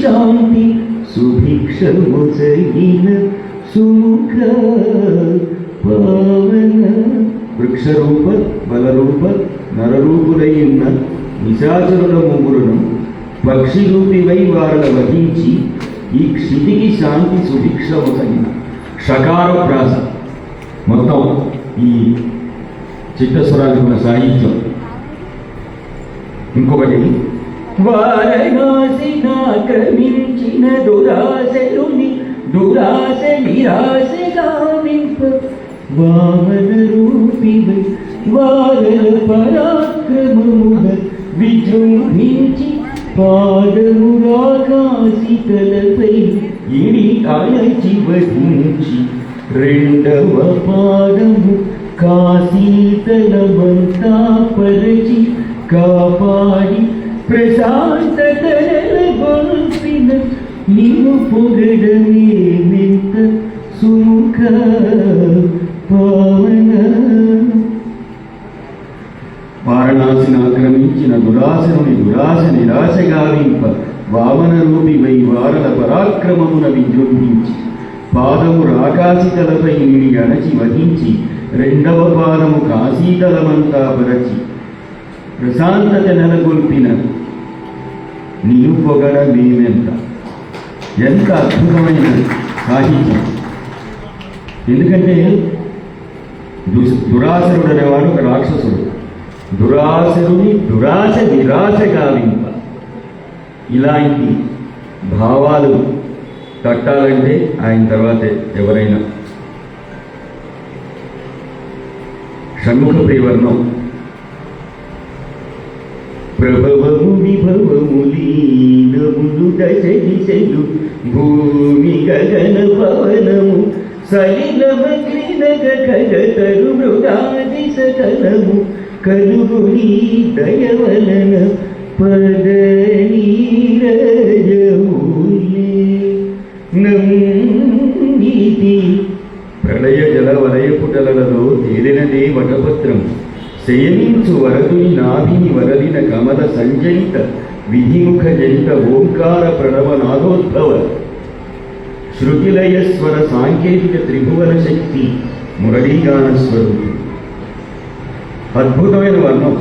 శాంతి సుభిక్షముసగిన సుముఖ పావన వృక్షరూప బలరూప నరరూపులైన నిశాచరుల ముగ్గురును పక్షిరూపివై వారల వహించి ఈ క్షితికి శాంతి సుభిక్షముసగిన షకార ప్రాస మొత్తం ఈ చిత్తస్వరాలు ఉన్న సాహిత్యం. ఇంకొకటి వారణాసినాక్రమించిన దురాశలుని దురాశ నిరాశ గావింప వామన రూపివై వారల పరాక్రమముగ విజృంభించి పాదమురాకాశితలపై ఇడి అణచి వధించి రెండవ పాదము కాశీతలమంతా పరచి కాపాడి ప్రశాంతతల గొల్పిన నిన్ను పొగడమేమెంత సుముఖ పావన. వారణాసిని ఆక్రమించిన దురాశనుని దురాశ నిరాశ గావింప వామన రూపివై వారల పరాక్రమమున విజృంభించి పాదము రాకాశితలపై నిడి అణచి వహించి రెండవ పాదము కాశీతలమంతా పరచి ప్రశాంతత నెలకొల్పిన నీవు పొగడ మేమెంత. ఎంత అద్భుతమైన సాహిత్యం! ఎందుకంటే దురాశరుడు అనేవాడు ఒక రాక్షసుడు. దురాశరుని దురాశ నిరాశ గావింప. ఇలాంటి భావాలు కట్టాలంటే ఆయన తర్వాతే ఎవరైనా. షణ్ముఖ ప్రియవర్ణం ప్రభవము విభవములీనములు దశ దిశలు భూమి గగన పవనము సలిలమగ్నినగ ఖగతరు మృగాది సకలము కలుగుని దయవలన పదనీరజములే నమ్మితి. ప్రళయ జల వలయ పుటలలో తేలినదే వటపత్రం శయనించు వరదుని నాభిని వరలిన కమల సంజనిత విధిముఖ జనిత ఓంకార ప్రణవ నాదోద్భవ శృతిలయస్వర సాంకేతిక త్రిభువన శక్తి మురళీగాన స్వరూపి. అద్భుతమైన వర్ణం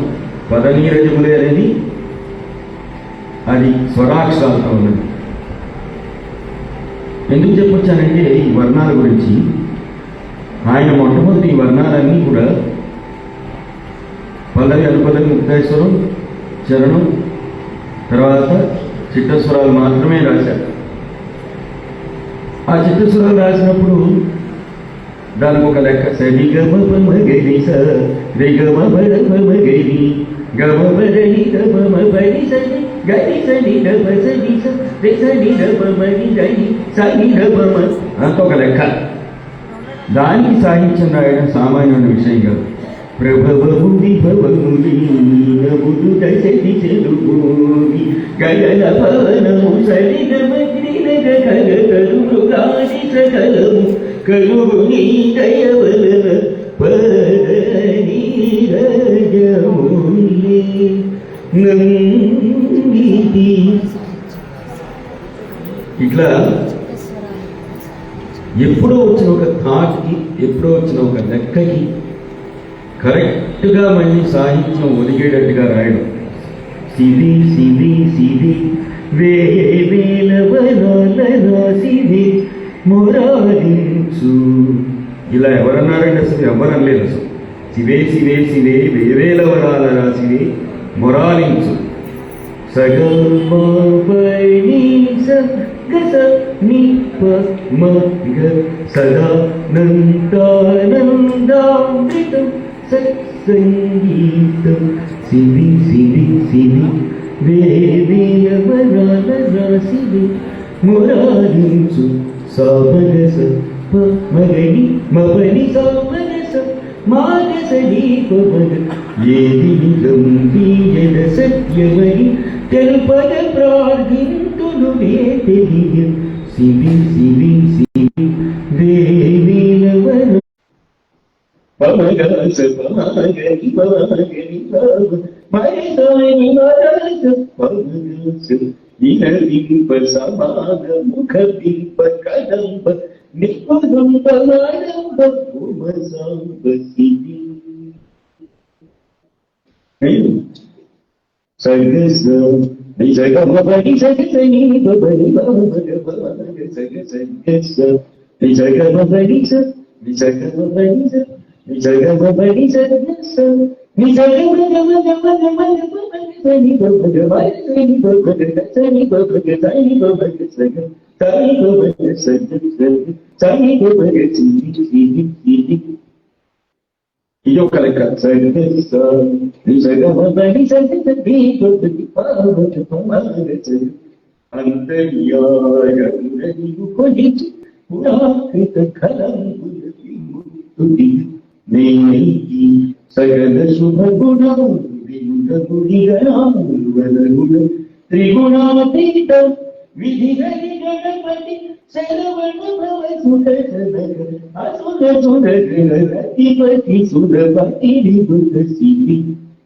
పదనీరజములే అనేది అది స్వరాక్షరాలతో ఉన్నది. ఎందుకు చెప్పొచ్చానంటే ఈ వర్ణాల గురించి ఆయన మొట్టమొదటి ఈ వర్ణాలన్నీ కూడా పల్లవి అనుపల్లవి ముక్తేశ్వరం చరణం తర్వాత చిత్తస్వరాలు మాత్రమే రాశారు. ఆ చిత్తస్వరాలు రాసినప్పుడు దానికి ఒక లెక్క సరి గమ పమ గరి స రి గమ పద పమ గరి గమ పదని గమ పడి సరి గరి సని గమ సని స రి సని గమ మని గరి సని గమ అంత ఒక లెక్క. దానికి సాహిత్యం రాయడం సామాన్యమైన విషయం కాదు. ప్రభవము విభవములీనములు దశ దిశలు భూమి గగన పవనము సలిలమగ్నినగ ఖగతరు మృగాది సకలము కలుగుని దయవలన పదనీరజములే నమ్మితి. ఇట్లా ఎప్పుడో వచ్చిన ఒక థాట్కి ఎప్పుడో వచ్చిన ఒక లెక్కకి కరెక్ట్గా మళ్ళీ సాహిత్యం ఒదిగేటట్టుగా రాయడం. సిది సిది సిది వేల వరాల రాసిది మొరాలించు. ఇలా ఎవరన్నారంటే అసలు ఎవరనలేదు. అసలు శివే శివే శివే వేవేల వరాల రాసివే మొరాలించు. సదానందానందామృతం సత్సంగీతం సివి సివి సివి వేవేల వరాల రాసివే మొరాలించు. సామరస మగని మపని సామరస మానసని పవన ఏది నిజం తీయన సత్యమని తెలుపద ప్రార్థింతును నే తెలియ. శివి శివి శివి దేవేల వర పమగస పమగని పమగని పమ మరసాని మరస పమగస ఇనరింప సమాన ముఖ బింబ కదంబ నిపదంబ వాడంబ ఉమసాంబ శివి సగస నిజగమబడి సగసని బబడి బాబగ సగ సగస నిజగమబడి నిజగమబడి నిజగమబడి సగస నిజగమబడి ఇది ఒక లెక్క. సగల శుభ గుణములు త్రిగుణాతీత విధి గణపతి శరవణ భవ సుఖ అసుర సురగణపతి సురపతి విభుత శివి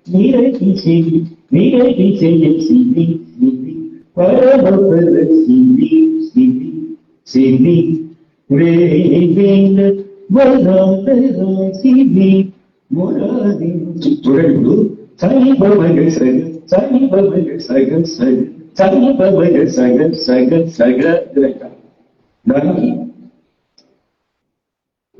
నిరతి శివి నిరతి శయ శివి శివి పరమపద శివి శివి శివి వేగేన వరాంతర శివి మురారి చూడండి. సని బమగ సగ సని బమగ సగ సగ సని బమగ సగ సగ సగ దానికి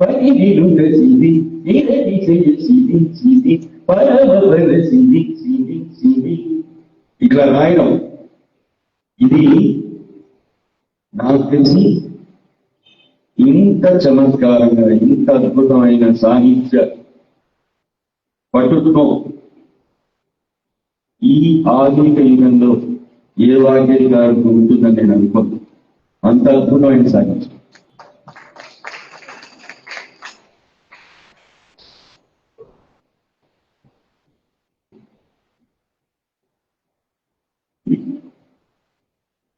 పరిగిలుండ సిది నిరతి శయ సిది సిది పరమపద సిది సిది సిది ఇట్లా రాయడం. ఇది నాకు తెలిసి ఇంత చమత్కారంగా ఇంత అద్భుతమైన సాహిత్య పట్టుతో ఈ ఆధునిక యుగంలో ఏ వాక్యానికి ఉంటుందని నేను అనుకోను. అంత అద్భుతమైన సాహిత్యం.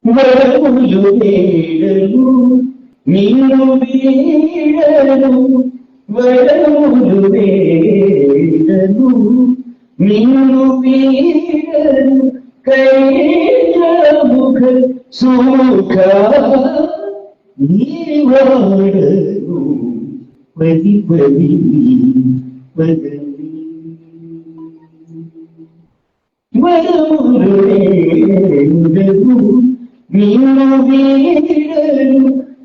వరములు వేడలు నిన్ను వీడలు వరములు వేడలు నిన్ను వీడలు కైముఖ సుఖ నీవాడలు పది పది పదవి వరములు వేడలు నిన్ను వీడలు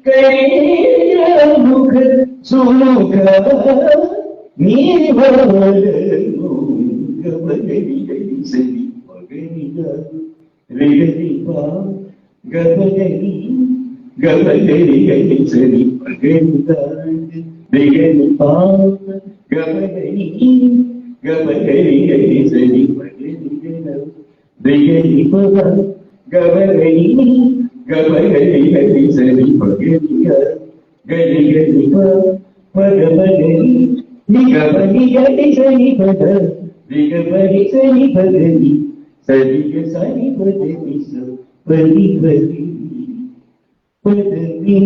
కైముఖ సుఖ నీవాడలు గబగరి సరి మగనిగా రేగరిపా గబగరి గబగరి సరి మగనిగా రేగరిపా గబగరి గబగరి సరి మగనిగా రేగరిపా గబగరి గబగరి సరి మగనిగా గరిగరిపా పగబగరి నిగబని గడి సరి పద దిగబడి సరి పదని సరిగ సరి పదని పది పది పదవి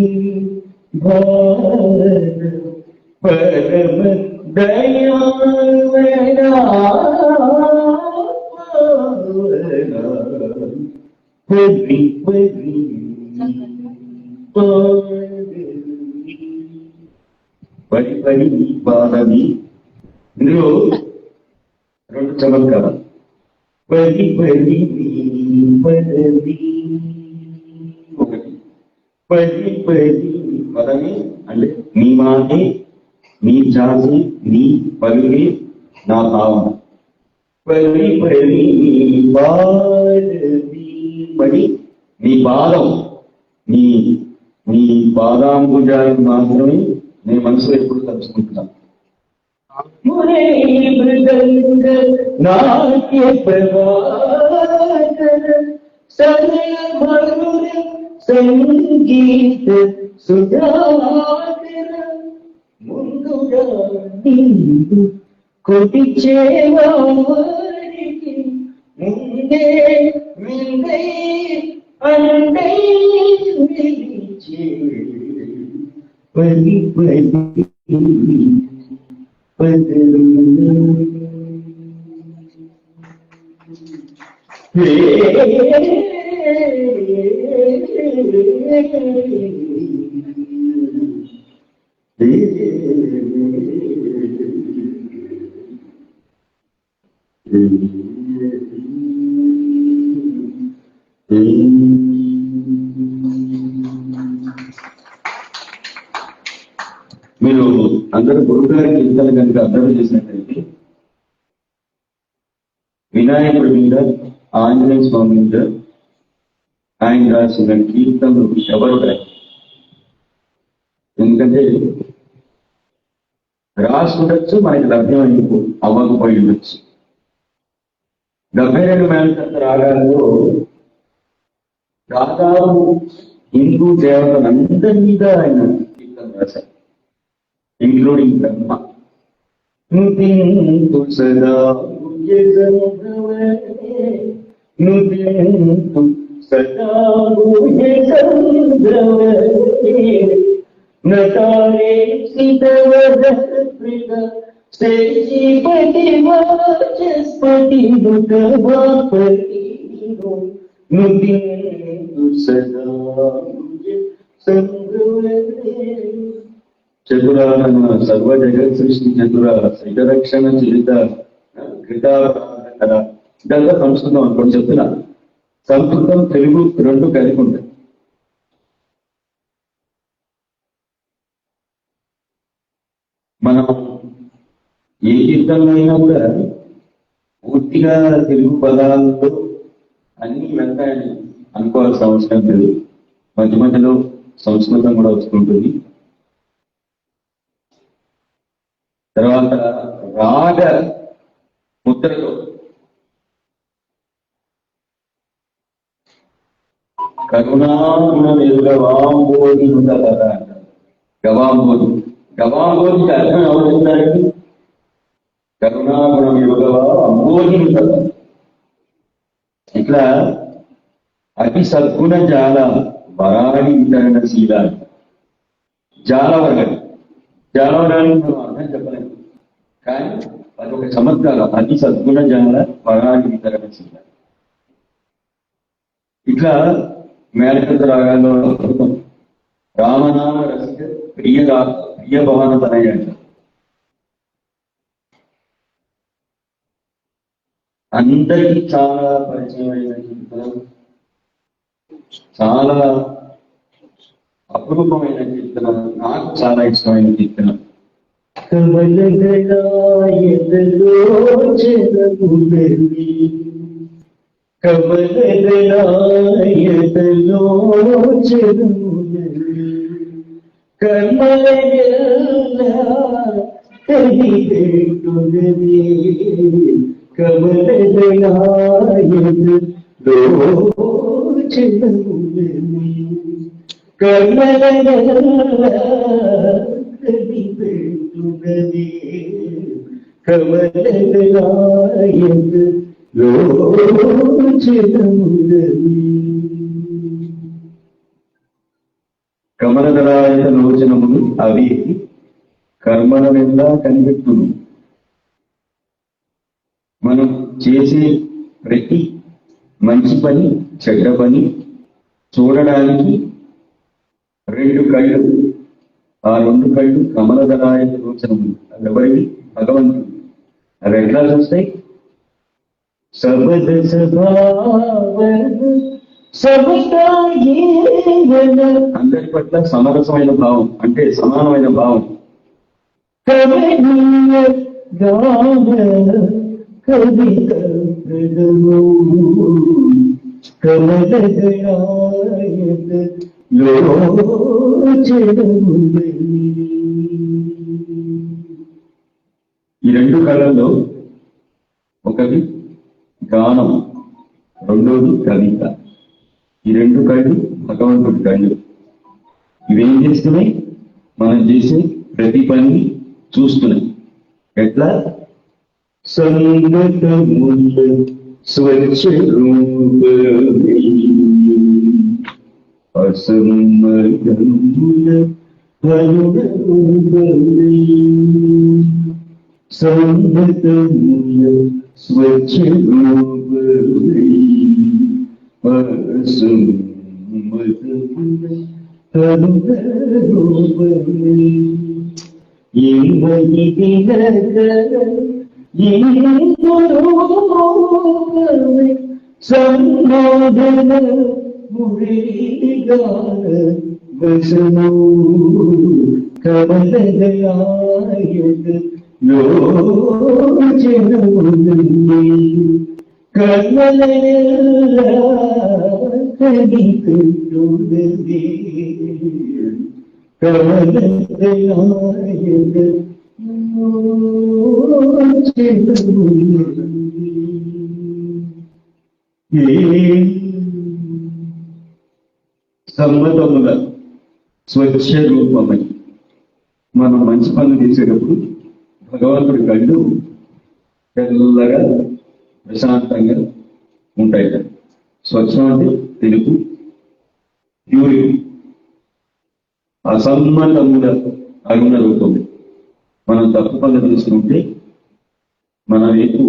భారత పరమ దయాళ పది పది పది పది బాలవి. ఇందులో రెండు చమత్కారాలు. పది పది పదవి ఒకటి. పది పది పదవి అంటే నీ మాటే నీ ఛాసి నీ పలుగే నా భావన. పది పది పాదవి పడి నీ పాదం నీ నీ పాదాంబుజాన్ని మాత్రమే నేను మనసులో ఎప్పుడు తలుచుకుంటున్నాను. నాట్య ప్రవాహన సరళ మధుర సంగీత సుధాకర ముందుగా నీవు కొట్టించేవారికి ముందే ముందే అందే నిలిచే పది పది పదవి మీరు అందరూ గురుగారి కీర్తనలు కనుక అర్థం చేసినట్లయితే వినాయకుడి మీద, ఆంజనేయ స్వామి మీద ఆయన రాసిన కీర్తనలు ఎవరు రాయి. ఎందుకంటే రాసుండొచ్చు, మనకి లభ్యం అవ్వకపోయి ఉండొచ్చు. 72 మేళకర్త రాగాల్లో దాదాపు హిందూ దేవతలందరి మీద ఆయన కీర్తన రాశారు, ఇంక్లూడింగ్ బ్రహ్మ. నుదింతు సదా నుదింతు సదా నటారే సిద్ధవదృగ శ్రీపతి వాచస్పతి ముఖవాపతి నుదింతు సదా చతుర సర్వ జగత్ సృష్టి చతుర శిఖరక్షణ చరిత కృతాకర. ఇదంతా సంస్కృతం అనుకోండి చెప్తున్నా. సంస్కృతం తెలుగు రెండు కలిపి ఉంటాయి. మనం ఏ కీర్తనలో అయినా కూడా పూర్తిగా తెలుగు పదాలతో అన్ని వెళ్తాయని అనుకోవాల్సిన అవసరం లేదు. మధ్య మధ్యలో సంస్కృతం కూడా వస్తుంటుంది. తర్వాత రాగ ముద్రతో కరుణాగుణం గవాంబోధి ఉండాలి అంటారు. గవాంబోధి గవాంబోధికి అర్థం ఎవరుంటారండి? కరుణాగుణం యుగవా అంబోధి ఉండాలి. ఇట్లా అతి సద్గుణ జాల వరాడి వితరణశీల. జాలవరం జాలవరానికి మనం అర్థం చెప్పలేము, కానీ అది ఒక చమత్కారం. అతి సద్గుణ జాల వరాడి వితరణశీల. ఇట్లా మేళకర్త రాగాల్లో రామనామ రసిక ప్రియ భవన తనయ అంట. అందరికీ చాలా పరిచయమైన కీర్తనం, చాలా అపురూపమైన కీర్తన, నాకు చాలా ఇష్టమైన కీర్తన. కమలదరాయత లోచనములు అవి కర్మలెల్లా కనిపెట్టును. మనం చేసే ప్రతి మంచి పని, చెడ్డ పని చూడడానికి 2 కళ్ళు. ఆ 2 కళ్ళు కమలదరాయత లోచనములు. అది ఎవరికి? భగవంతుడు. అవి ఎట్లా చూస్తాయి? సబద అందరి పట్ల సమరసమైన భావం, అంటే సమానమైన భావం. ఈ 2 కళల్లో ఒకటి గానం, రెండోది కవిత. ఈ 2 కళ్ళు భగవంతుడి కళ్ళు. ఇవేం చేస్తున్నాయి? మనం చేసే ప్రతి పని చూస్తున్నాయి. ఎట్లా? సంగతముల స్వచ్ఛ రూప అసమ్మతముల సంగతముల స్వచ్ఛ రూప అసమ్మతముల సంబోధన మురిగాన వశము కమలగలాయుగ లోచనమునంది కమలయల్లా కనికుంటున్నది కమలగలాయుగ లోచనమునంది. సమ్మతముల స్వచ్ఛ రూపమై మనం మంచి పనులు చేసేటప్పుడు భగవంతుడి కళ్ళు తెల్లగా ప్రశాంతంగా ఉంటాయి. స్వచ్ఛం అంటే తెలుపు, ప్యూరిటీ. అసమ్మతముల అరుణ రూపం. మనం తప్పు పనులు తీసుకుంటే మన వైపు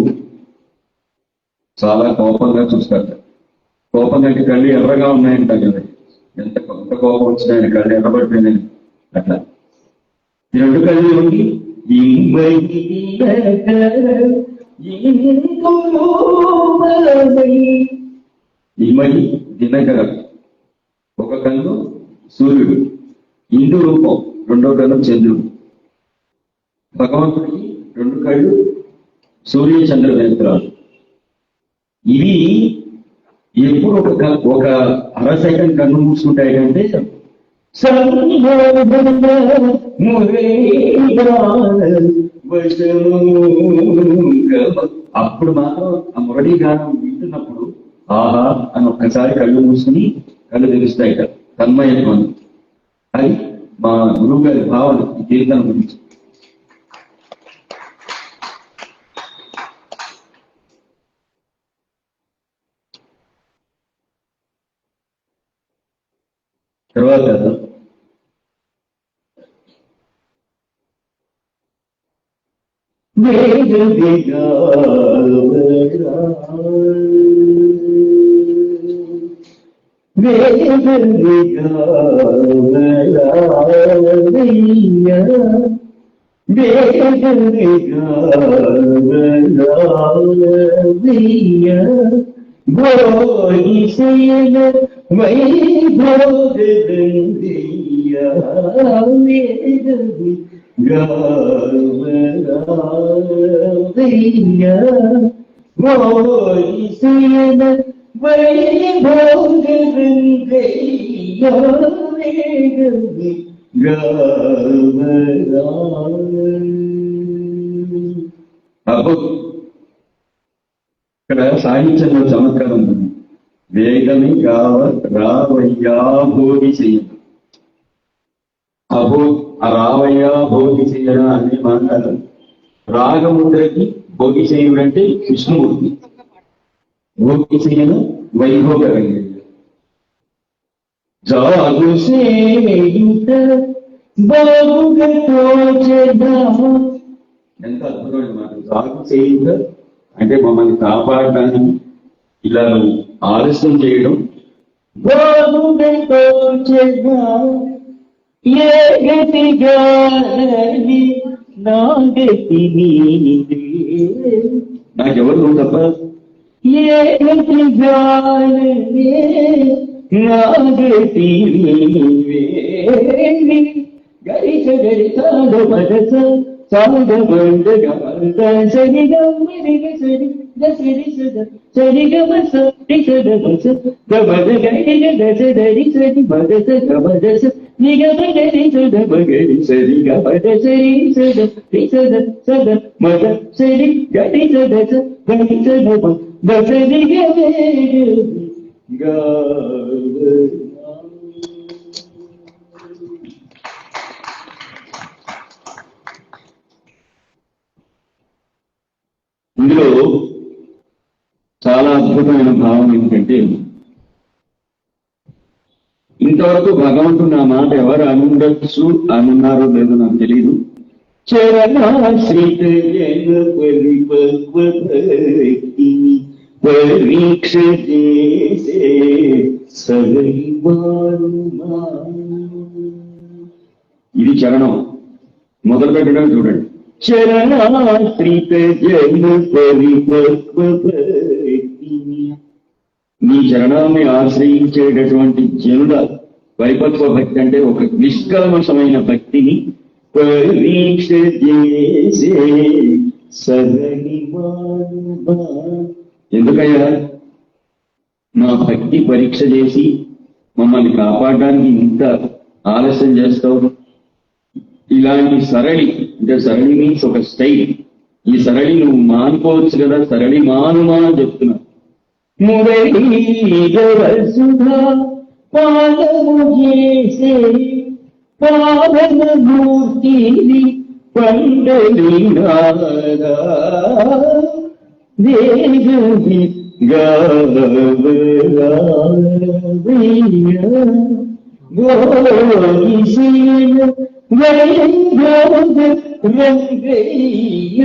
చాలా కోపంగా చూస్తారు. కోపం అంటే కళ్ళు ఎర్రగా ఉన్నాయంటారు కదా, ఎంత కోపం వచ్చినా ఆయన కళ్ళు ఎర్రబడిపోయినాయి. అట్లా ఈ రెండు కళ్ళు ఉండి ఇమడి దినకర, ఒక కన్ను సూర్యుడు, ఇందు రూపం, రెండో కన్ను చంద్రుడు. భగవంతుడికి రెండు కళ్ళు సూర్య చంద్ర నేత్రాలు. ఇవి ఎప్పుడు ఒక అర సెకండ్ కన్ను మూసుకుంటాయి అంటే అప్పుడు మాత్రం ఆ మురళీ గానం వింటున్నప్పుడు ఆహా అని ఒక్కసారి కళ్ళు మూసుకుని కళ్ళు తెలుస్తాయి కదా, తన్మయత్వం. అది మా గురువు గారి భావన ఈ కీర్తన గురించి. తర్వాత ఇక్కడ సాహిత్యంలో చమత్కారం ఉంటుంది. వేగమి గావ రావయ్యా భోగి చెయ్యడం. ఆ రావయ్యా భోగి చెయ్యడం అనే మాట రాగముద్రకి భోగి చేయుడు అంటే విష్ణుమూర్తి, భోగి చెయ్యడం వైభోగరంగా. జాగు సేయుట ఎంత అద్భుతమైన మాట. జాగు చేయుట అంటే మమ్మల్ని కాపాడడానికి ఇలా ఆలస్యం చేయడం. నాకెవరు నువ్వు తప్ప గరిస గరిస మదస సాగ మండగ సరి గరి సరి దసరి సద సరి గమస రిసద మస గమద గరి గద దరి సరి మదస గమదస నిగమ గరి సద మగరి సరి గమద సరి సద రిసద సద మద సరి గరి సద గరి సద దసరి గరి గా. ఇందులో చాలా అద్భుతమైన భావం ఏంటంటే, ఇంతవరకు భగవంతుడు నా మాట ఎవరు అనుండొచ్చు అనున్నారో లేదో నాకు తెలియదు. చరణాశ్రిత పరీక్ష చేసే సగైవారుమా. ఇది చరణం. మొదలు పెట్టడం చూడండి. చరణాశ్రిత జన పరిపక్వ భక్తి. నీ చరణాన్ని ఆశ్రయించేటటువంటి జనుల పరిపక్వ భక్తి అంటే ఒక నిష్కల్మషమైన భక్తిని పరీక్ష చేసే సగైవారుమా. ఎందుకయ్యా మా భక్తి పరీక్ష చేసి మమ్మల్ని కాపాడడానికి ఇంత ఆలస్యం చేస్తావు? ఇలాంటి సరళి అంటే సరళి మీన్స్ ఒక స్టైల్. ఈ సరళి నువ్వు మానుకోవచ్చు కదా, సరళి మానుమా అని చెప్తున్నా. పావనమూర్తిని పండలినాదా దేవి గోగిశీల రంగయ్య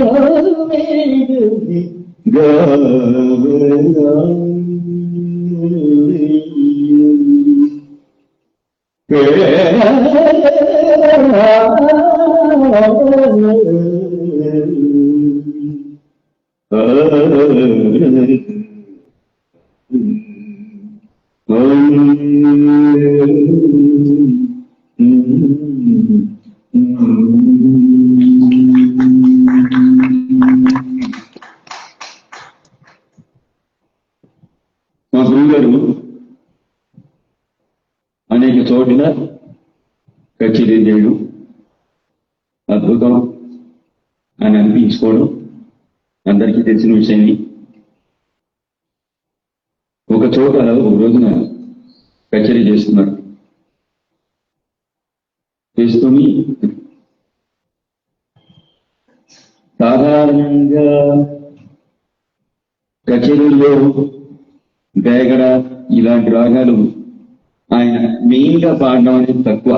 మా గురుగారు అనేక చోట్ల కచేరీ చేయడం, అద్భుతం అని అనిపించుకోవడం అందరికీ తెలిసిన విషయాన్ని. ఒక చోట ఒక రోజున కచేరీ చేస్తున్నారు. చేసుకుని సాధారణంగా కచేరీలో బేగడ ఇలాంటి రాగాలు ఆయన మెయిన్ గా పాడడం అనేది తక్కువ.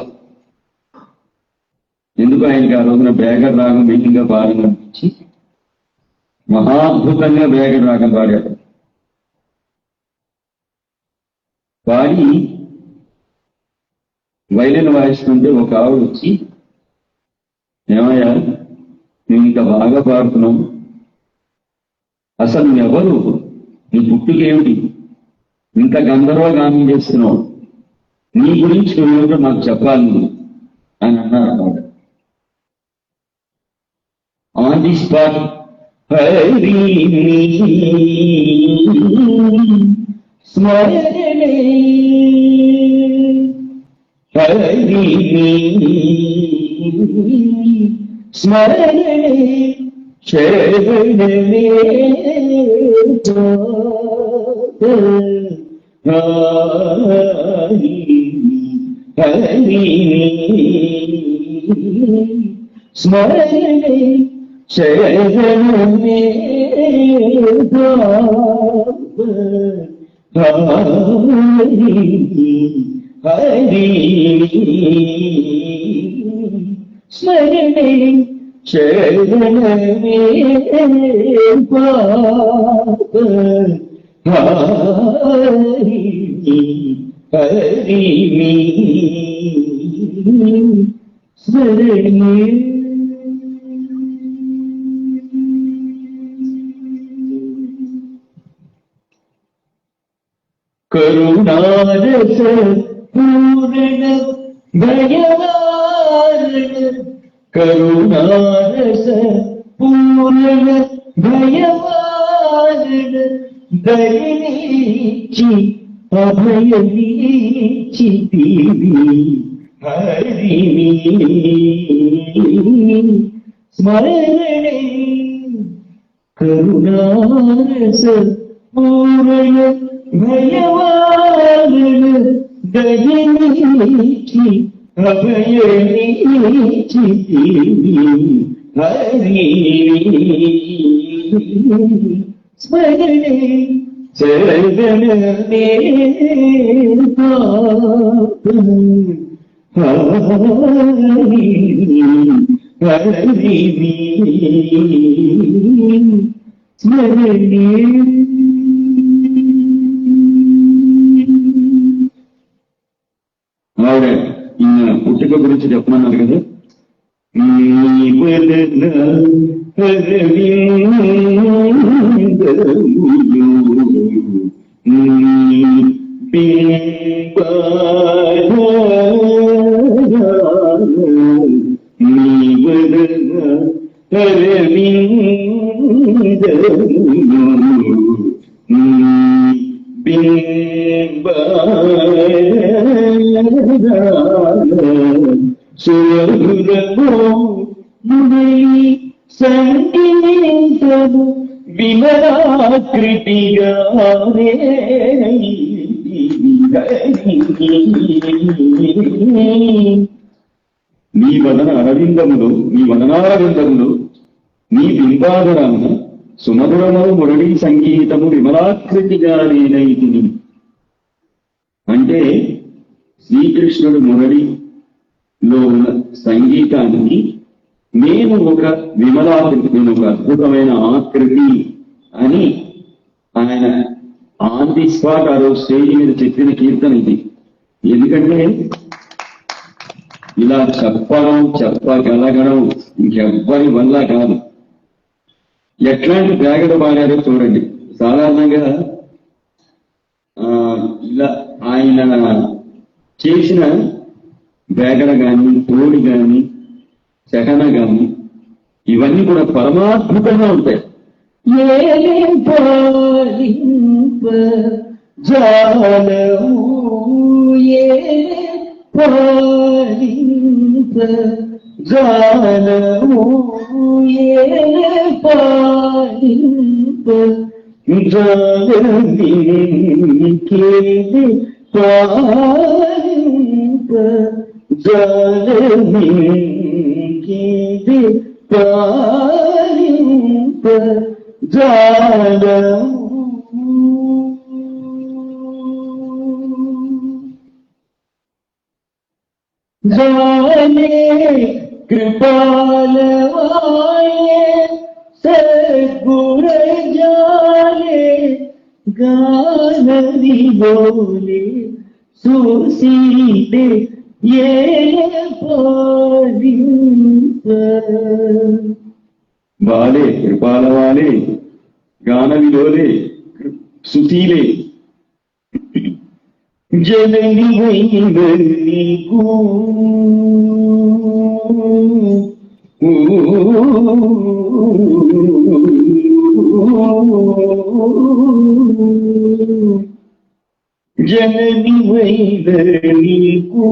ఎందుకు ఆయనకి ఆ రోజున బేగడ రాగం మెయిన్ గా పాడడం అనిపించి మహాద్భుతంగా బేగడ రాగం పాడాడు. పాడి వైలిన్ వాయిస్తుంటే ఒక ఆవిడ వచ్చి, ఏమయ్యా నువ్వు ఇంకా బాగా పాడుతున్నావు, అసలు నువ్వెవరు, నీ పుట్టుకేమిటి, ఇంత గంధర్వగానం చేస్తున్నావు, నీ గురించి నువ్వేమిటో మాకు చెప్పాలి నువ్వు అని అన్నారు అన్నమాట. ఆన్ ది స్పాట్ హరి స్మరణే హరి స్మరణే శరణే హరి స్మరణే శరణే హరి స్మరణే శరణే హరి హరి స్మరణే. కరుణారస పూర్ణ దయాళ కరుణారస పూర్ణ దయాళ దయనిచి అభయనిచి హరి స్మరణే కరుణారస పూర్ణ భయవాన దయనిచి అభయనిచి హరి స్మరణే శరణే హరి హరి స్మరణే. ఆవిడ ఈయన పుట్టుక గురించి చెప్పమన్నారు కదా. సంగీతము విమలాకృతిగానే నీ వదన అరవిందములు, నీ వదనారవిందములు, నీ బింబాధరాన సుమధురము మురళీ సంగీతము విమలాకృతిగా నేనైతిని. అంటే శ్రీకృష్ణుడు మురళిలో ఉన్న సంగీతానికి నేను ఒక విమలాకృతి, నేను ఒక అద్భుతమైన ఆకృతి అని ఆయన ఆన్ ది స్పాట్ ఆ రోజు స్టేజ్ మీద చెప్పిన కీర్తన ఇది. ఎందుకంటే ఇలా చెప్పగలగడం ఇంకెవ్వరి వల్ల కాదు. ఎట్లాంటి బ్యాగడ పాడారో చూడండి. సాధారణంగా ఇలా ఆయన చేసిన బ్యాగడ కానీ, తోడి కానీ, చహన గాని ఇవన్నీ కూడా పరమాద్భుతంగా ఉంటాయి. कृपालवाये सद्गुण जाने गानवी बोले सुसीते ये वाले कृपाल वाले गान विलोले सुशीले जननी वैनी को जननी वैनी को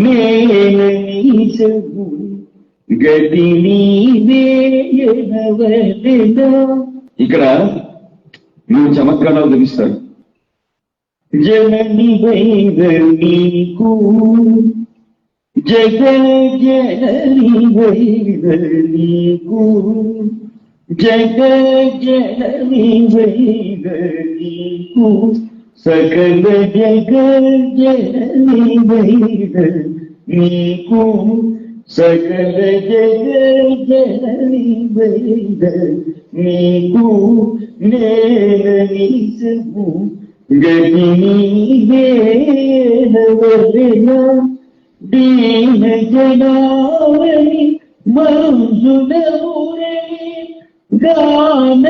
నేనని సగు గదిని వేయనవలెనా. ఇక్కడ నువ్వు చమత్కారాలు తెలుస్తాడు. జనని వైదనీకు జగజ్జనని వైదనీకు జగజ్జనని వైదనీకు सकल जगज्जननी वैद नीकु सकल जगज्जननी वैद नीकु नेननी सबु गतिनी वेनवलना दीन जनावनी मंजुल मुरली गान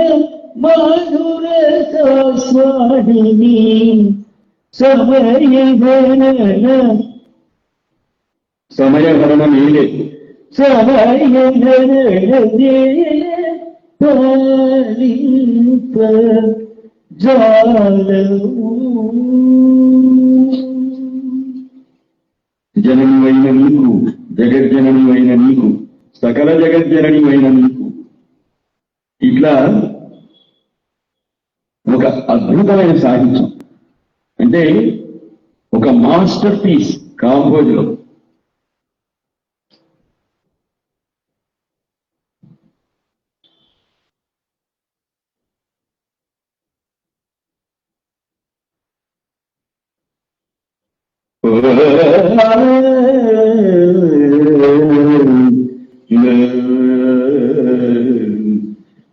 मधुर स्वादिनी समयहरण मेले जननी वैन नीकु जगज्जननी वैन नीकु सकल जगज्जननी वैन नीकु. ఇట్లా ఒక అద్భుతమైన సాహిత్యం, అంటే ఒక మాస్టర్ పీస్ కాంబోజ్ లో.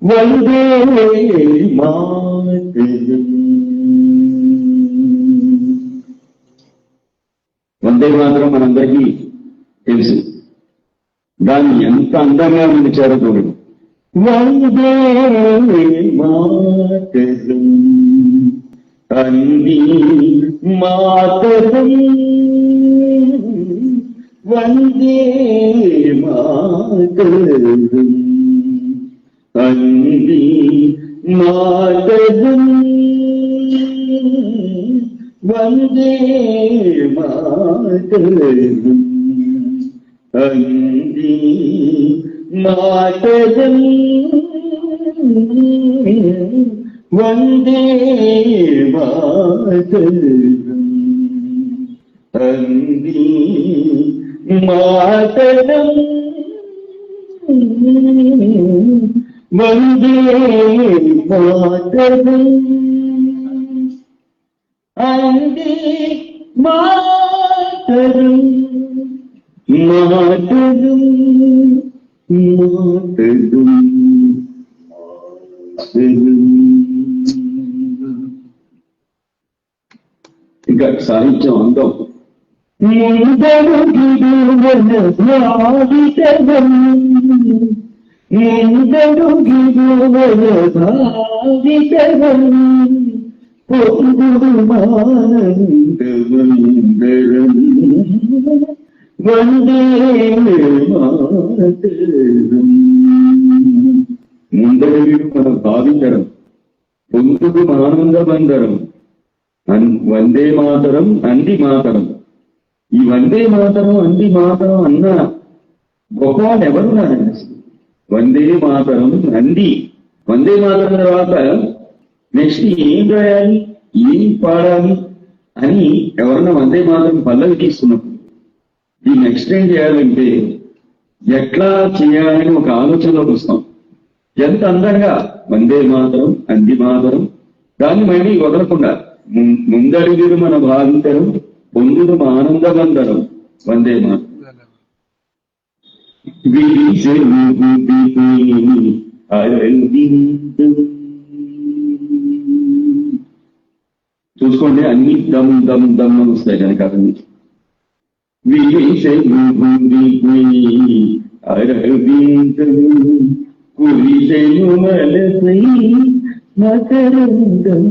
వందే మాతరం వందే వందే మాత్రం మనందరికీ తెలుసు. దాన్ని ఎంత అందంగా నిలిచారో చూడండి. వందే మాతరం అంది మాతరం వందే మాతరం అంది మాతరం వందే మాతరం అంది మాతరం వందే మాతరం అంది మాతరం వందే మాతరం అంది మాతరం మాతరం మాతరం ఇంకా సాహిత్యం అందం. ముందడు గిడువన భావితవం ముందడు గిడువన భావితవం పొందుడు మానందవందరం వందే మాతరం. ముందడు మన భావితరం పొందుడు ఆనందబందరం వందే మాతరం అంది మాతరం. ఈ వందే మాతరం అంది మాతరం అన్న గొప్పవాళ్ళు ఎవరున్నారండి? వందే మాతరం అంది వందే మాతరం తర్వాత నెక్స్ట్ ఏం రాయాలి, ఏం పాడాలి అని ఎవరన్నా వందే మాతరం పల్లవి తీసుకున్నప్పుడు దీన్ని ఎక్స్టెండ్ చేయాలంటే ఎట్లా చేయాలని ఒక ఆలోచనలోకి వస్తాం. ఎంత అందంగా వందే మాతరం అంది మాతరం దాన్ని మళ్ళీ వదలకుండా ముందడుగురు మన భావితరం పొందుడు ఆనందబందరం వందే మాతరం. చూసుకోండి, అన్ని దమ్ దమ్ దమ్ అని వస్తాయి కనుక కురిసెనుమలపై మకరందం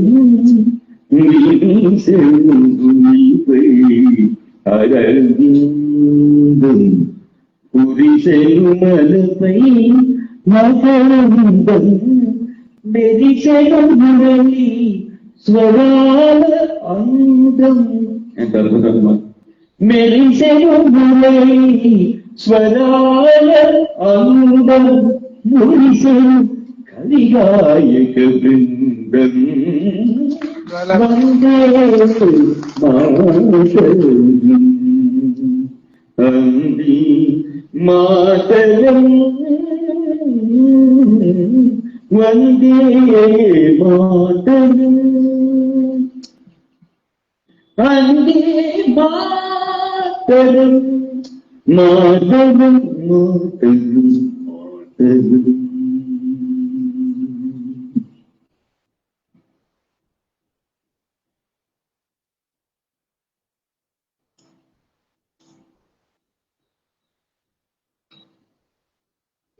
వీసెనుపై అరవిందం కురిసెనుమలపై మకరందం మెరిసెను మురళి స్వరాల అందం. ఎంత అద్భుతం! మెరిసెను మురళి స్వరాల అందం మురిసెను కలిగాయక బృందం వందే మాతరం అంది మాతరం వందే మాతరం వందే మాతరం మాతరం మాతరం మాతరం.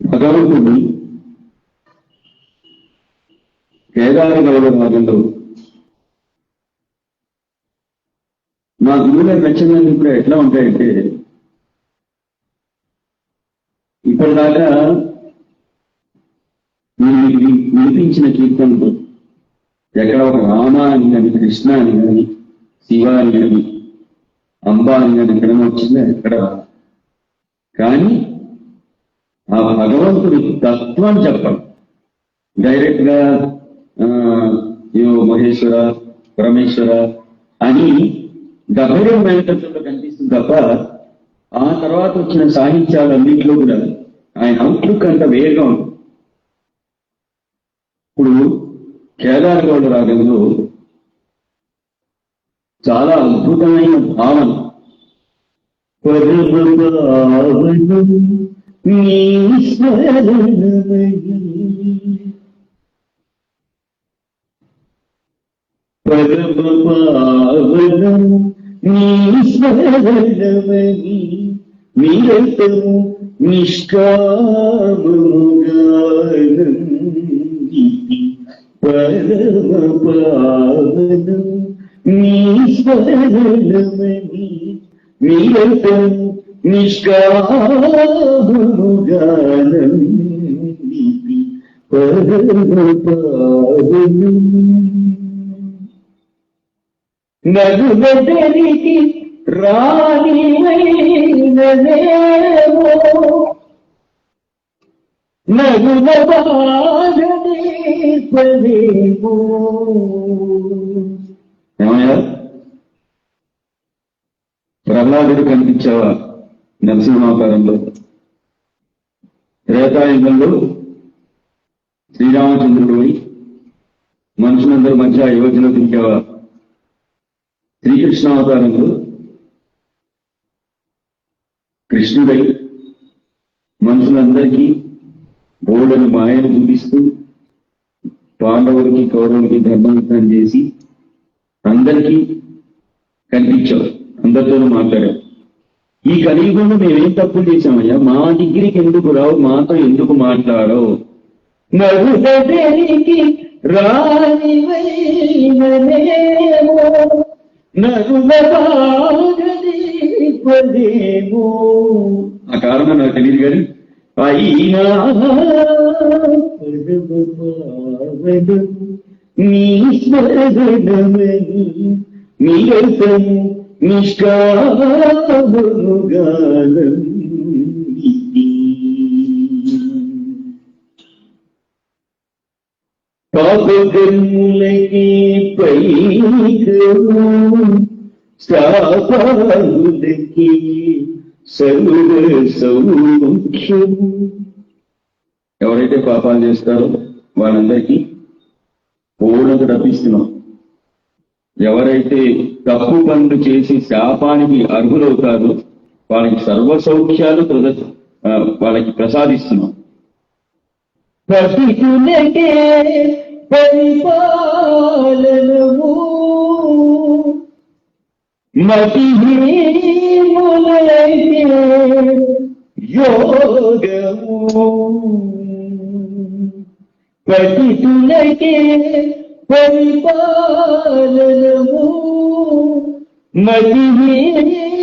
భగవంతుడు కేదార గౌడ రాజంలో మా గురువుల రచనలు ఇప్పుడు ఎట్లా ఉంటాయంటే, ఇప్పటిదాకా నేను వినిపించిన కీర్తనలు ఎక్కడ ఒక రామ అని కానీ, కృష్ణ అని కానీ, శివ అని కానీ, అంబ అని కానీ ఎక్కడైనా వచ్చిందా? ఎక్కడ. కానీ ఆ భగవంతుడి తత్వం చెప్పడం డైరెక్ట్ గా మహేశ్వర పరమేశ్వర అని గభీర మేనకత్వంలో కనిపిస్తుంది తప్ప ఆ తర్వాత వచ్చిన సాహిత్యాలన్నింటిలో కూడా ఆయన అవుట్లుక్ అంత వేరుగా ఉంటుంది. ఇప్పుడు కేదార గౌడ రాగంలో చాలా అద్భుతమైన భావన. పరమ పావనం నీ స్మరణమని నిరతము నిష్కామముగానందితి పరమ పావనం. నీ స్మరణమని నిరతము నిష్కామముగానందితి పరమ పావనం. నలుగదరికి రాణివైనదేవో నగుల బాధనేపదేమో. ఏమయ్యా ప్రహ్లాదుడు కనిపించావా నరసింహావతారంలో? త్రేతాయుగంలో శ్రీరామచంద్రుడు అయి మనుషులందరి మధ్య అయోధ్యలో దించావా? శ్రీకృష్ణావతారంలో కృష్ణుడై మనుషులందరికీ బోడని మాయను చూపిస్తూ పాండవులకి కౌరవులకి ధర్మయుద్ధం చేసి అందరికీ కనిపించావు, అందరితోనూ మాట్లాడావు. ఈ కలియుగంలో మేమేం తప్పులు చేశామయ్యా? మా దగ్గరికి ఎందుకు రావు? మాతో ఎందుకు మాట్లాడవు? నలుగదరికి రాణివైనదేవో నగుల బాధనేపదేమో. ఆ కారణం నాకు తెలియదు కానీ అయినా నీ స్మరణమని నిరతము నిష్కామముగానందితి. పాపకర్ములకి పైకము శాపాదులకి సర్వ సౌఖ్యము. ఎవరైతే పాపాలు చేస్తారో వాళ్ళందరికీ పూర్ణత రప్పిస్తున్నాం. ఎవరైతే తప్పు పనులు చేసి శాపానికి అర్హులవుతారో వాళ్ళకి సర్వ సౌఖ్యాలు వాళ్ళకి ప్రసాదిస్తున్నాం. పతితులకే పరిపాలనము మతిహీనులైతే యోగము. పతితులకే పరిపాలనము మతిహీనులైతే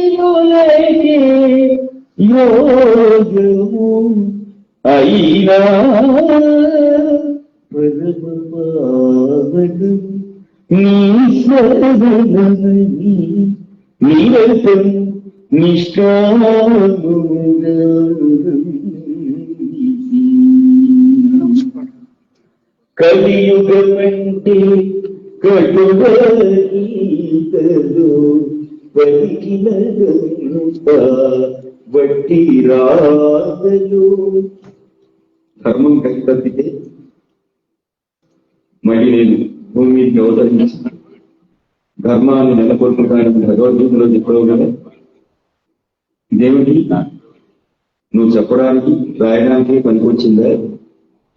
యోగము. అయినా పరమ పావనం నీ స్మరణమని నిరతం నిష్కామముగానందితి. కలియుగమంటే కటుగీతలో పలికినదంత వట్టి రాగలు. ధర్మం కట్టితే మళ్ళీ నేను భూమి మీదకి అవతరించి ధర్మాన్ని నెలకొల్పుతానని భగవద్గీతలో చెప్పడం కదా. ఇదేమిటి నువ్వు చెప్పడానికి రాయడానికి పనికొచ్చిందా?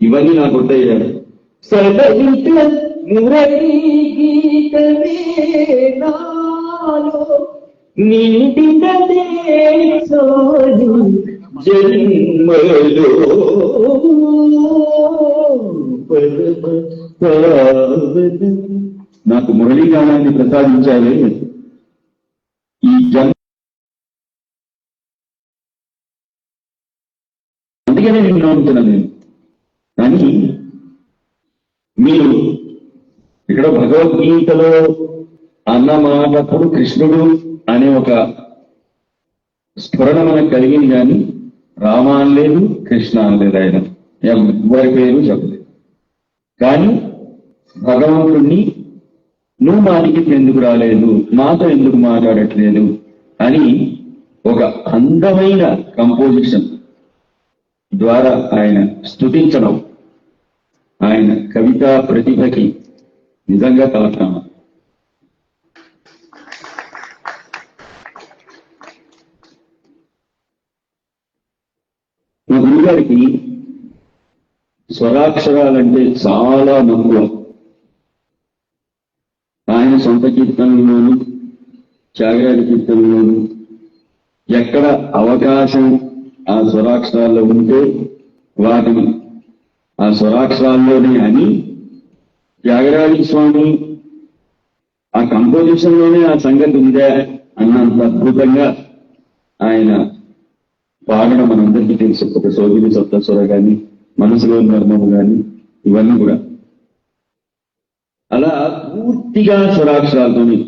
ఇవన్నీ నాకు ఉంటాయి. సదలిత మురళీ గీతమే నాలో నిండినదే సోను జన్మలో పరమ పావనం. నాకు మురళీగానాన్ని ప్రసాదించాలి ఈ జన్మ. అందుకనే నేను నమ్ముతున్నాను నేను. కానీ మీరు ఇక్కడ భగవద్గీతలో అన్నమాటప్పుడు కృష్ణుడు అనే ఒక స్ఫురణ మనకు కలిగింది, కానీ రామ అనలేదు, కృష్ణ అనలేదు. ఆయన ఎవరి పేరు చెప్పలేదు. కానీ భగవంతుణ్ణి నువ్వు మా దగ్గరికి ఎందుకు రాలేదు, మాతో ఎందుకు మాట్లాడట్లేదు అని ఒక అందమైన కంపోజిషన్ ద్వారా ఆయన స్తుతించడం ఆయన కవితా ప్రతిభకి నిజంగా కలకాలం. మా గురుగారికి స్వరాక్షరాలంటే చాలా మక్కువ. ఆయన సొంత కీర్తనల్లోనూ త్యాగరాజ కీర్తనలోను ఎక్కడ అవకాశం ఆ స్వరాక్షరాల్లో ఉంటే వాటిని ఆ స్వరాక్షరాల్లోనే అని త్యాగరాజ స్వామి ఆ కంపోజిషన్ లోనే ఆ సంగతి ఉందా అన్నంత అద్భుతంగా ఆయన పాడడం మనందరికీ తెలుసు. ఒక సోగిలి సప్తస్వర కానీ మనసులో మర్మము కానీ ఇవన్నీ కూడా అలా పూర్తిగా స్వరాక్షరాలతోని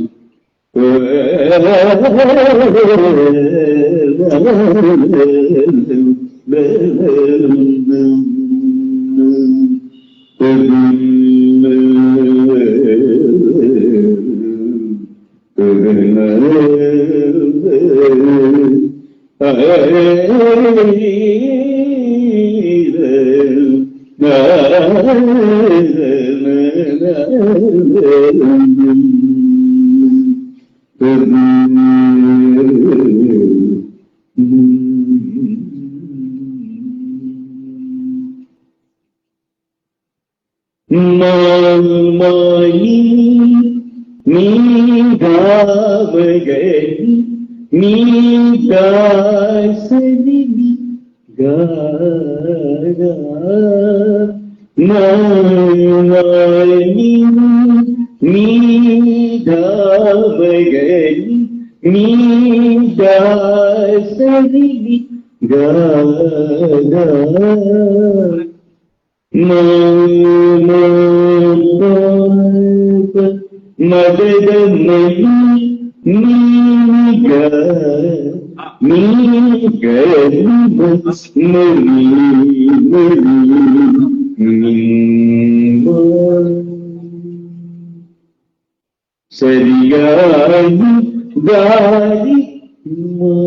సరిగాని గాలి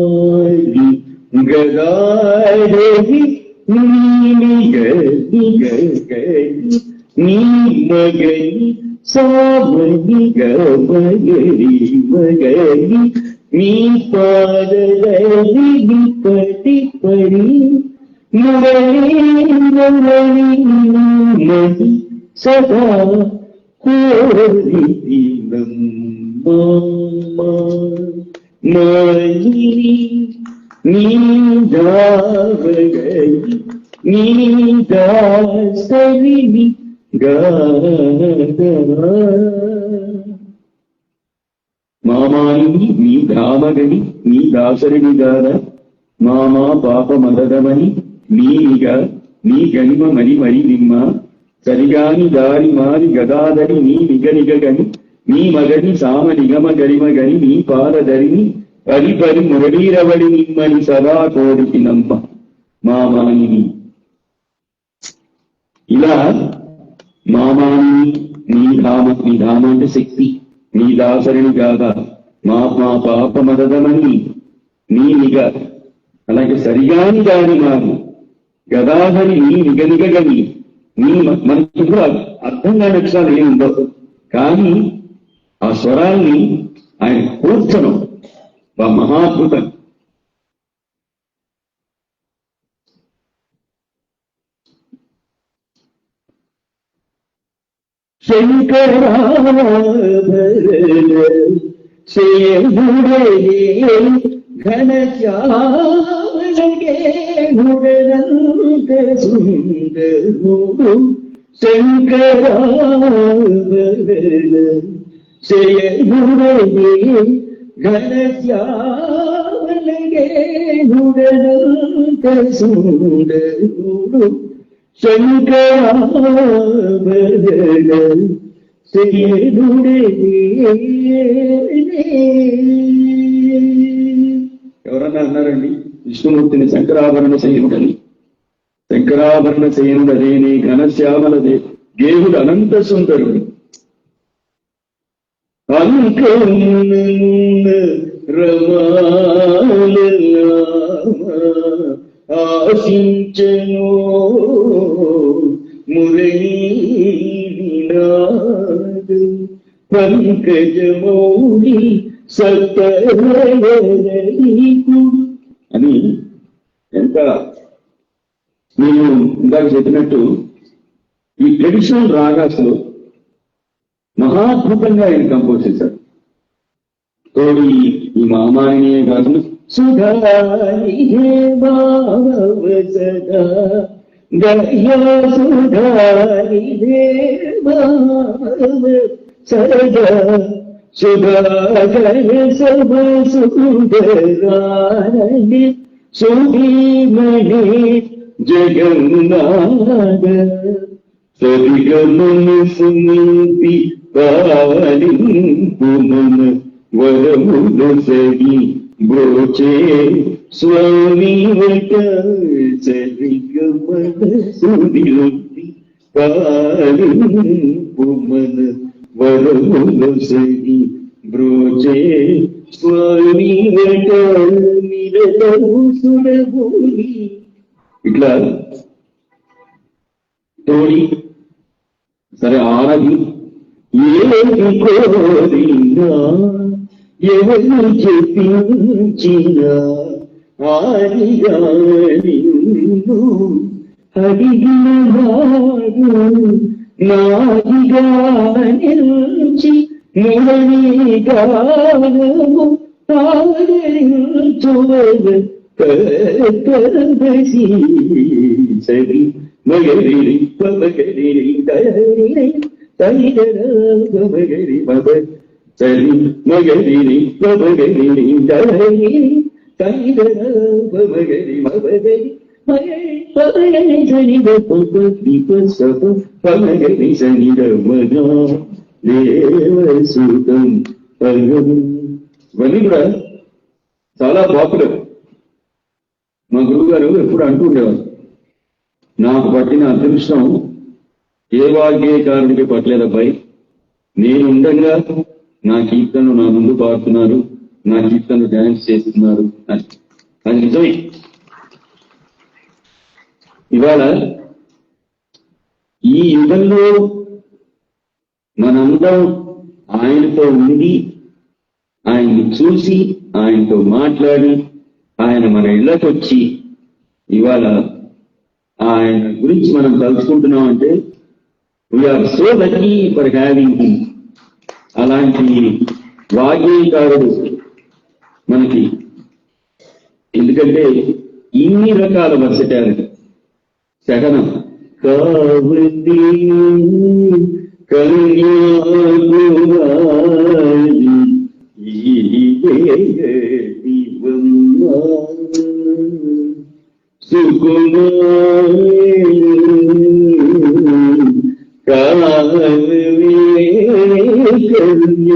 మారి గదారి నీలి గది గగని నీ మగని సామని గమగరి మగని నీ పాదలి పటి పడి మురళి మది సదా కోరి మాలిని నీదావగని నీదాసరిని మామాని నీ ధామగని నీ దాసరిని గాన మామా పాప మదదమని నీగా నీ గనిమ మరి మరి నిమ్మ సరిగాని దారి మారి గదాదరి నీ నిగనిగని నీ మగని సామ నిగమ గరిమ గని నీ పాదధరిని పరి పరి మురళీరవడి నిమ్మని సదా కోరికి నమ్మ మామాని. ఇలా మామాని నీ ధామ అంటే శక్తి, నీ దాసరిని కాదా మా పాప మదదమని నీ నిగ, అలాగే సరిగాని దాని మారు గదాధరి నీ నిగనిగని నీ మనకి కూడా అర్థం కాని అక్షరాలు ఏమి ఉండవు, కానీ ఆ స్వరాల్ని ఆయన కూర్చడం మహాద్భుతం. ఘన సుందరు శంకరాభరణ శయనుడే ఘనశ్యామలగే నుడనంత సుందరుడు శంకరాభరణ శయనుడే. ఎవరన్నా అన్నారండి విష్ణుమూర్తిని శంకరాభరణ శయనుడని? శంకరాభరణ శయనుడదేని ఘనశ్యామలదే దేవుడు అనంత సుందరుడు. ఆశించను మురళీనాదు పంకజమౌళి సత్తరయకుడు అని ఎంత నేను ఇందాక చెప్పినట్టు ఈ ట్రెడిషనల్ రాగాస్లో మహాద్భుతంగా ఆయన కంపోజ్ చేశారు. తోడు ఈ మామానియే కాకుండా సుధారి హే భావ సదా గయ సుధారి హే భావ సదా సుధాకర సభ సుందరాని సుధీమణి జగన్నాథ సరిగమను సుమూర్తి పాలింపుమన వరముల సరి బ్రోచే స్వామి వట సరిగమన సుమూర్తి పాలింపుమన వరముల సరి బ్రోచే స్వామి వట నిరతము సురభూమి. ఇట్లా తోడి సరే ఆనది ఏది కోరినా ఎవరు చెప్పించినా ఆదిగా నిన్ను అడిగిన వాడు నాదిగా నిలిచి మురళి గానము ఆదరించువదు కరదసి సరి మగరి పమగరి దరి తైదర మగరి మగ సరి మగరి పమగరి దరి తైదర మగరి మగరి మగరి సని దప దీప సప పమగరి సని దమన దేవసుతం పరం. ఇవన్నీ కూడా చాలా పాపులర్. మా గురువు గారు ఎప్పుడు అంటూ ఉండేవారు, నాకు పట్టిన అదృష్టం ఏ వాగ్గేయకారుడికి పట్టలేదబ్బాయి, నేను ఉండగా నా కీర్తనలు నా ముందు పాడుతున్నారు, నా కీర్తనలు డాన్స్ చేస్తున్నారు అని. అది నిజమే. ఇవాళ ఈ యుగంలో మనందరం ఆయనతో ఉండి, ఆయన్ని చూసి, ఆయనతో మాట్లాడి, ఆయన మన ఇళ్ళకి వచ్చి ఇవాళ ఆయన గురించి మనం తలుచుకుంటున్నాం అంటే we are so lucky for having him. అలాంటి వాగ్గేయకారుడు మనకి, ఎందుకంటే ఇన్ని రకాల వర్సటాలిటీ. సహనం కావలి కన్యాకుమారి సుకుమారి కావలి కన్యాకుమారి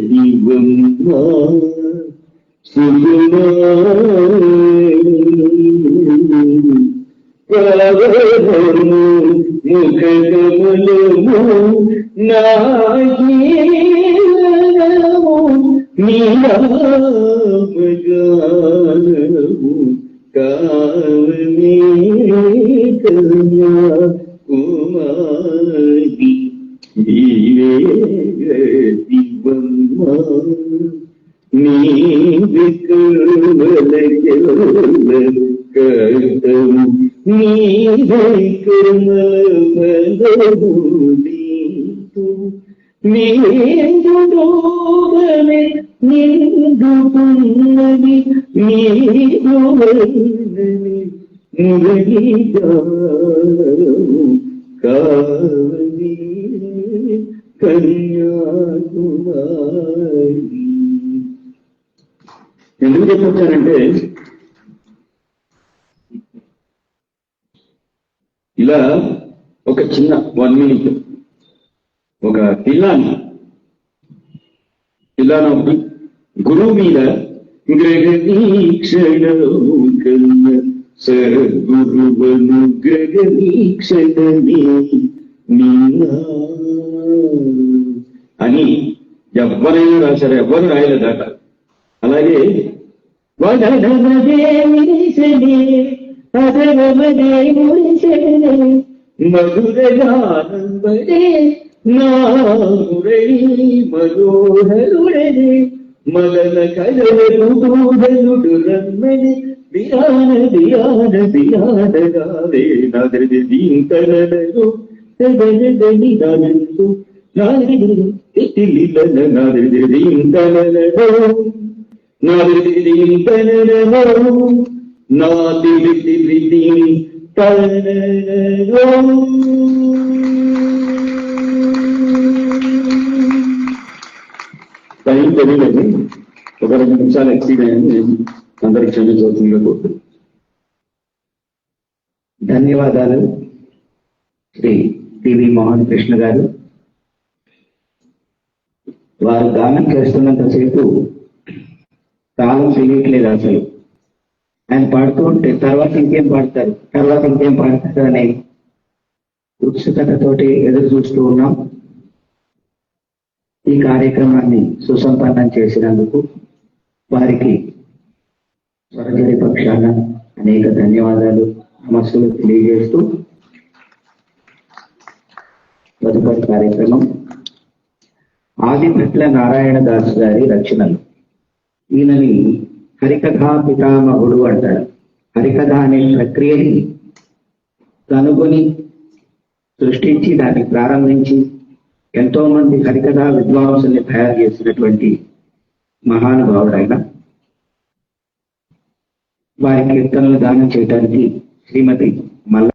దివమ్మ సుకుమారి ముఖకమలము నాగీనము నీరామగానము కావలి కన్యాకుమారి నీవే దివమ్మ నీవే కర్తము నీవే కర్మలమలము నీతు నీదుడోగనే నిందుకున్నది నీదువన్నది మురళీగానము కావలి కన్యాకుమారి. ఎందుకు చెప్పొచ్చానంటే, ఇలా ఒక చిన్న 1 minute ఒక పిల్లాన్ని ఒకటి గురువు మీద గ్రహణీక్షణము కన్న సద్గురువను గ్రహణీక్షణమే అని ఎవరైనా రాశారు, ఎవరు రాయలేదాట. అలాగే మధురగానంబడే నా మురళీ మనోహరుడే మలన కలవరుడు రమ్మని బియాన బియాన బియానగావే నదరి దీంకలను టైం తెలియలేదు, ఒక 2 నిమిషాలు ఎక్సీడ్ అయ్యింది. అందరికి క్షమించవలసిందిగా కోరుతున్నాను. ధన్యవాదాలు శ్రీ టివి మోహన్ కృష్ణ గారు. వారు గానం చేస్తున్నంతసేపు కాలం తెలియట్లేదు అసలు. ఆయన పాడుతూ ఉంటే తర్వాత ఇంకేం పాడతారు అనే ఉత్సుకతతోటి ఎదురు చూస్తూ ఉన్నాం. ఈ కార్యక్రమాన్ని సుసంపన్నం చేసినందుకు వారికి స్వరజరి పక్షాన అనేక ధన్యవాదాలు, నమస్సులు తెలియజేస్తూ తదుపరి కార్యక్రమం ఆదిభట్ల నారాయణ దాస్ గారి రచనలు. ఈయనని హరికథా పితామహుడు అంటారు. హరికథ అనే ప్రక్రియని కనుగొని సృష్టించి దాన్ని ప్రారంభించి ఎంతో మంది హరికథా విద్వాంసుల్ని తయారు చేసినటువంటి మహానుభావుడు ఆయన. వారి కీర్తనలు దానం చేయడానికి శ్రీమతి మల్ల